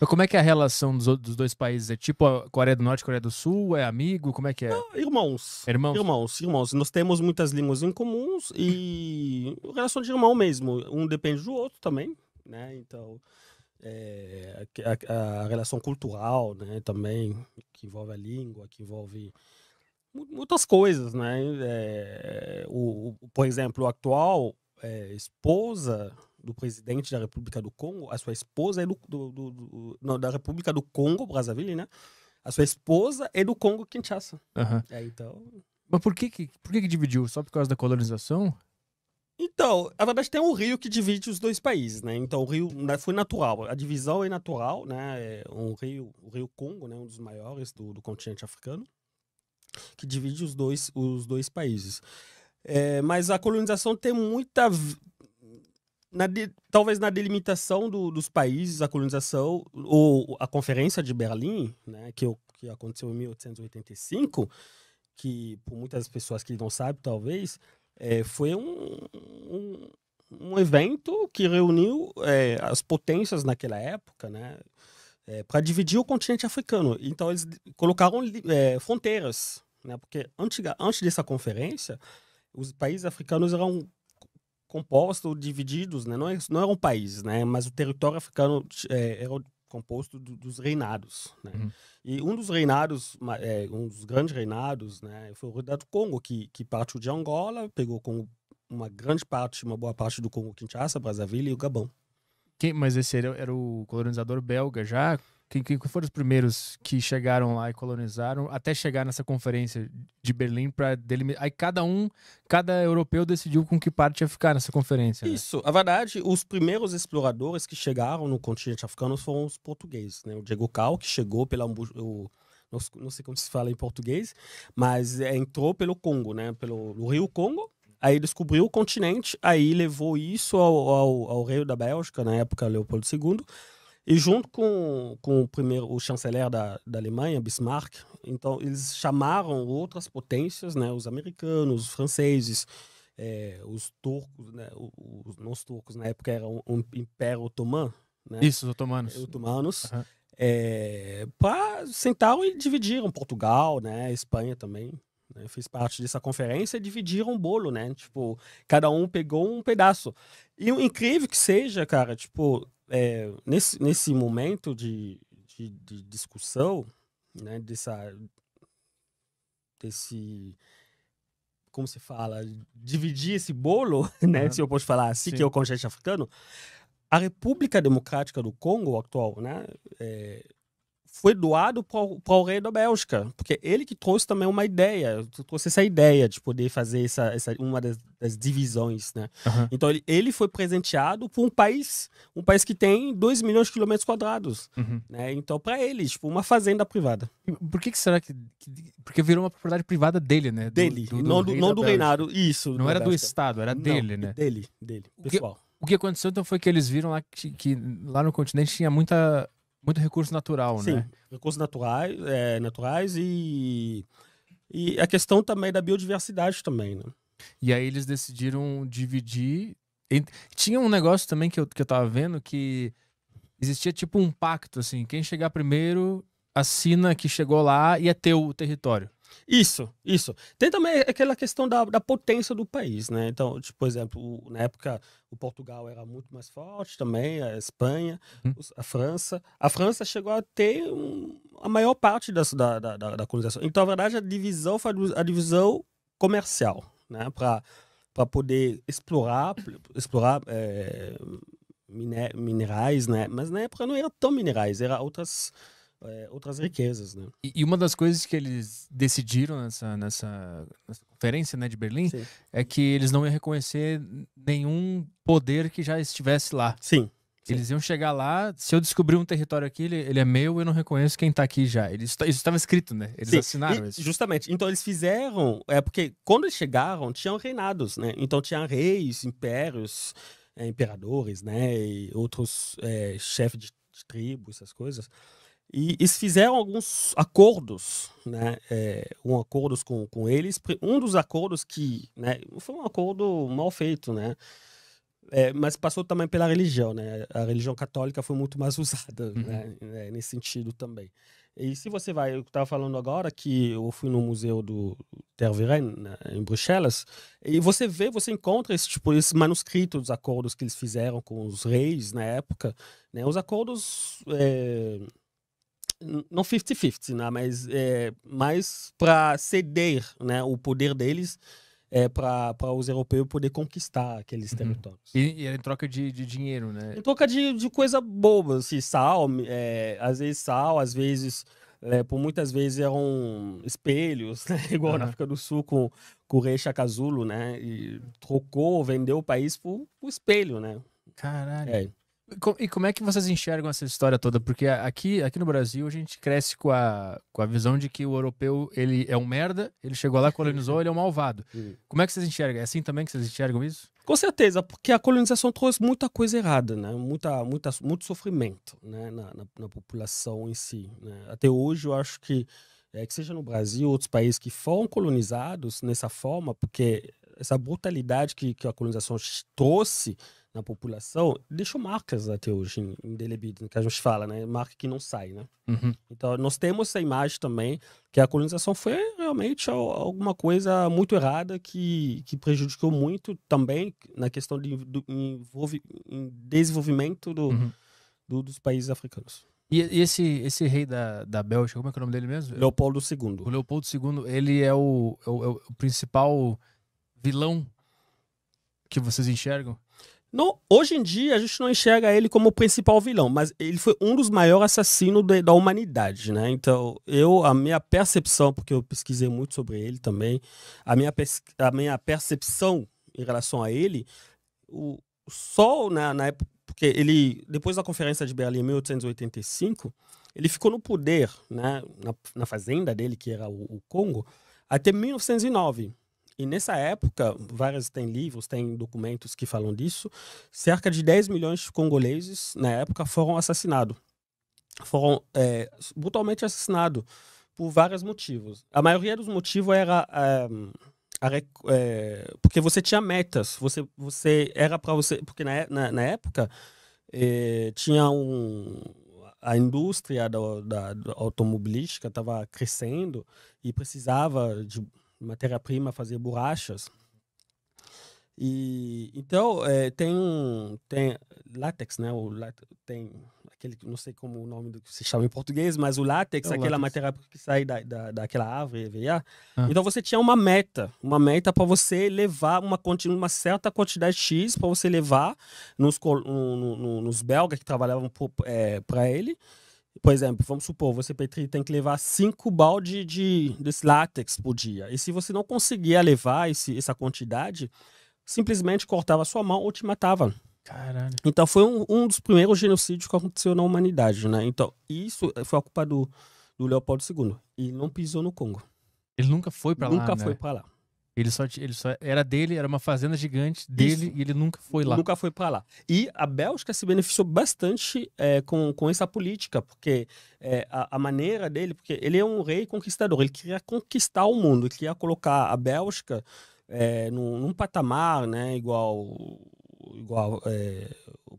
Mas como é que é a relação dos dois países? É tipo a Coreia do Norte e Coreia do Sul? É amigo? Como é que é? Irmãos. Irmãos? Irmãos. Nós temos muitas línguas em comuns e relação de irmão mesmo. Um depende do outro também, né? Então, a relação cultural, né? Também, que envolve a língua, que envolve muitas coisas, né? Por exemplo, a atual esposa do presidente da República do Congo, a sua esposa é não, da República do Congo, Brazzaville, né? A sua esposa é do Congo Kinshasa. Aham. Então, Mas por que dividiu? Só por causa da colonização? a verdade tem um rio que divide os dois países, né? Então o rio foi natural, a divisão é natural, né? É o rio Congo, né? Um dos maiores do continente africano, que divide os dois países. Mas a colonização tem muita talvez na delimitação dos países, a colonização ou a Conferência de Berlim, né? Que aconteceu em 1885, que por muitas pessoas que não sabem, talvez, foi um evento que reuniu as potências naquela época, né, para dividir o continente africano. Então, eles colocaram fronteiras, né, porque antes dessa conferência, os países africanos eram compostos, divididos, né, não eram países, né, mas o território africano era composto dos reinados, né? Uhum. E um dos reinados, um dos grandes reinados, né, foi o reinado do Congo, que partiu de Angola, pegou com uma boa parte do Congo Kinshasa, Brazzaville e o Gabão. Mas esse era o colonizador belga já? Quem foram os primeiros que chegaram lá e colonizaram até chegar nessa conferência de Berlim para delimitar? Aí cada europeu decidiu com que parte ia ficar nessa conferência, né? Isso, a verdade, os primeiros exploradores que chegaram no continente africano foram os portugueses, né? O Diego Cao, que chegou não sei como se fala em português, mas entrou pelo Congo, né? No Rio Congo. Aí descobriu o continente, aí levou isso ao rei da Bélgica, na época Leopoldo II, e junto com o chanceler da Alemanha, Bismarck, então eles chamaram outras potências, né, os americanos, os franceses, os turcos, né, os turcos na época eram um império otomano, né, Isso, os otomanos. otomanos, Aham. para sentaram e dividiram Portugal, né, Espanha também. Né, fiz parte dessa conferência e dividiram o bolo, né? Tipo, cada um pegou um pedaço. E o incrível que seja, cara, tipo, nesse momento de discussão, né? Como se fala? Dividir esse bolo, né? Aham. Se eu posso falar assim, Sim. que é o continente africano. A República Democrática do Congo atual, né? Foi doado para o rei da Bélgica, porque ele que trouxe também uma ideia, trouxe essa ideia de poder fazer uma das divisões, né? Aham. Então ele foi presenteado por um país que tem 2 milhões de quilômetros quadrados, Uhum. né? Então para ele, tipo, uma fazenda privada. E por que será que... Porque virou uma propriedade privada dele, né? Dele, Do rei não da do Bélgica. reinado, isso, Não da era do Bélgica. Estado, era Não, dele, né? dele, pessoal. O que aconteceu então foi que eles viram lá que lá no continente tinha muito recurso natural, Sim, né? recursos naturais e a questão também da biodiversidade também, né? E aí eles decidiram dividir. Tinha um negócio também que eu tava vendo que existia tipo um pacto, assim, quem chegar primeiro assina que chegou lá e é teu o território. Isso. Tem também aquela questão da potência do país, né? Então, tipo, por exemplo, na época o Portugal era muito mais forte também, a Espanha, Uhum. a França. A França chegou a ter a maior parte da colonização. Então, na verdade, a divisão foi a divisão comercial, né? Para poder explorar minerais, né? Mas na época não era tão minerais, era outras riquezas, né? E uma das coisas que eles decidiram nessa conferência, né, de Berlim, Sim. é que eles não iam reconhecer nenhum poder que já estivesse lá. Sim. Eles iam chegar lá, se eu descobrir um território aqui, ele é meu, eu não reconheço quem tá aqui já. Isso estava escrito, né? Eles assinaram isso. Justamente. Então eles fizeram. Porque quando eles chegaram, tinham reinados, né? Então tinha reis, impérios, imperadores, né? E outros chefes de tribo, essas coisas. E eles fizeram alguns acordos, né? Acordos com eles. Um dos acordos que, né? Foi um acordo mal feito, né? Mas passou também pela religião, né? A religião católica foi muito mais usada, né? Nesse sentido também. E se você vai, eu estava falando agora que eu fui no museu do Tervuren, né, em Bruxelas, e você encontra esse manuscrito dos acordos que eles fizeram com os reis na época, né? Os acordos não 50-50, né? Mas mais para ceder, né, o poder deles para os europeus poder conquistar aqueles territórios. E era em troca de dinheiro, né? Em troca de coisa boba, assim, sal, às vezes, por muitas vezes eram espelhos, né? Igual na África do Sul com o rei Shaka Zulu, né? E vendeu o país por espelho, né? Caralho. E como é que vocês enxergam essa história toda? Porque aqui no Brasil a gente cresce com a visão de que o europeu ele é um merda, ele chegou lá, colonizou, ele é um malvado. Como é que vocês enxergam? É assim também que vocês enxergam isso? Com certeza, porque a colonização trouxe muita coisa errada, né? Muito sofrimento, né? Na população em si, né? Até hoje eu acho que seja no Brasil, outros países que foram colonizados nessa forma, porque essa brutalidade que a colonização trouxe na população deixou marcas até hoje indelebidas, que a gente fala, né? Marca que não sai, né? Então nós temos essa imagem também que a colonização foi realmente alguma coisa muito errada que prejudicou muito também na questão de desenvolvimento dos países africanos. E esse rei da Bélgica, como é que é o nome dele mesmo? Leopoldo II. O Leopoldo II, ele é o principal vilão que vocês enxergam? Não, hoje em dia a gente não enxerga ele como o principal vilão, mas ele foi um dos maiores assassinos da humanidade, né? Então, a minha percepção, porque eu pesquisei muito sobre ele também, a minha percepção em relação a ele, só na época, porque ele, depois da Conferência de Berlim em 1885, ele ficou no poder, né, na fazenda dele, que era o Congo, até 1909. E nessa época, tem livros, tem documentos que falam disso, cerca de 10 milhões de congoleses, na época, foram assassinados. Foram brutalmente assassinados por vários motivos. A maioria dos motivos era porque você tinha metas, você era para você... Porque na época, tinha a indústria da automobilística estava crescendo e precisava de matéria-prima, fazer borrachas. E então tem látex, né? Tem aquele, não sei como o nome do que se chama em português, mas o látex, aquela matéria que sai daquela árvore, EVA. Então você tinha uma meta para você levar uma certa quantidade X para você levar nos belgas que trabalhavam para ele. Por exemplo, vamos supor, você, Petri, tem que levar 5 baldes desse látex por dia. E se você não conseguia levar essa quantidade, simplesmente cortava sua mão ou te matava. Caralho. Então foi um dos primeiros genocídios que aconteceu na humanidade, né? Então, isso foi a culpa do Leopoldo II. E não pisou no Congo. Ele nunca foi pra lá, Nunca né? foi pra lá. Ele só era dele, era uma fazenda gigante dele. Isso. E ele nunca foi lá. Nunca foi para lá. E a Bélgica se beneficiou bastante com essa política, porque a maneira dele, porque ele é um rei conquistador, ele queria conquistar o mundo, ele queria colocar a Bélgica num patamar, né, igual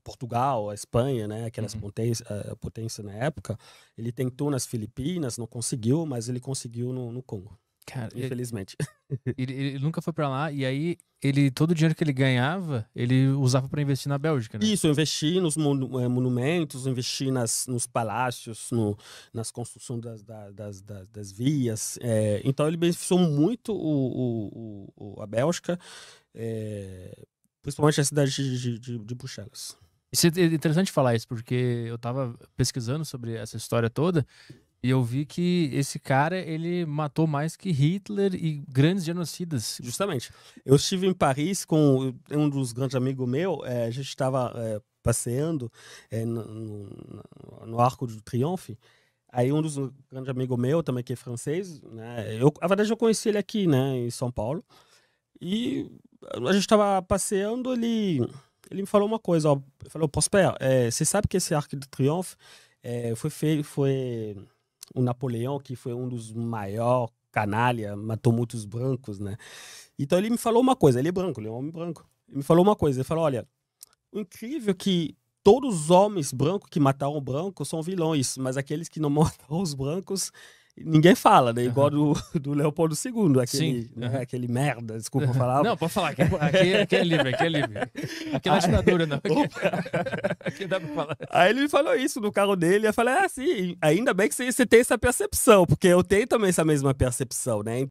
Portugal, a Espanha, né, aquelas potências na época. Ele tentou nas Filipinas, não conseguiu, mas ele conseguiu no Congo. Cara, infelizmente. Ele nunca foi pra lá, e aí todo o dinheiro que ele ganhava, ele usava para investir na Bélgica, né? Isso, investir nos monumentos, investir nos palácios, nas construções das vias. Então ele beneficiou muito a Bélgica, principalmente a cidade de Bruxelas. Isso é interessante falar isso, porque eu tava pesquisando sobre essa história toda, e eu vi que esse cara, ele matou mais que Hitler e grandes genocidas. Justamente. Eu estive em Paris com um dos grandes amigos meus, a gente estava passeando no Arco do Triomphe. Aí um dos grandes amigos meus, também que é francês, né? Na verdade eu conheci ele aqui, né, em São Paulo. E a gente estava passeando, ele me falou uma coisa, ó. Ele falou: Prosper, você sabe que esse Arco do Triomphe foi o Napoleão, que foi um dos maiores canalha, matou muitos brancos, né? Então ele me falou uma coisa, ele é branco, ele é um homem branco. Ele me falou uma coisa, ele falou: olha, O incrível é que todos os homens brancos que mataram brancos são vilões, mas aqueles que não mataram os brancos, ninguém fala, né? Igual do Leopoldo II, aquele, Sim, né? Aquele merda, desculpa falar. Não, pode falar, aqui é livre, aqui é livre. Aqui não é ditadura, não. Aqui dá pra falar. Aí ele me falou isso no carro dele, eu falei, sim, ainda bem que você tem essa percepção, porque eu tenho também essa mesma percepção, né?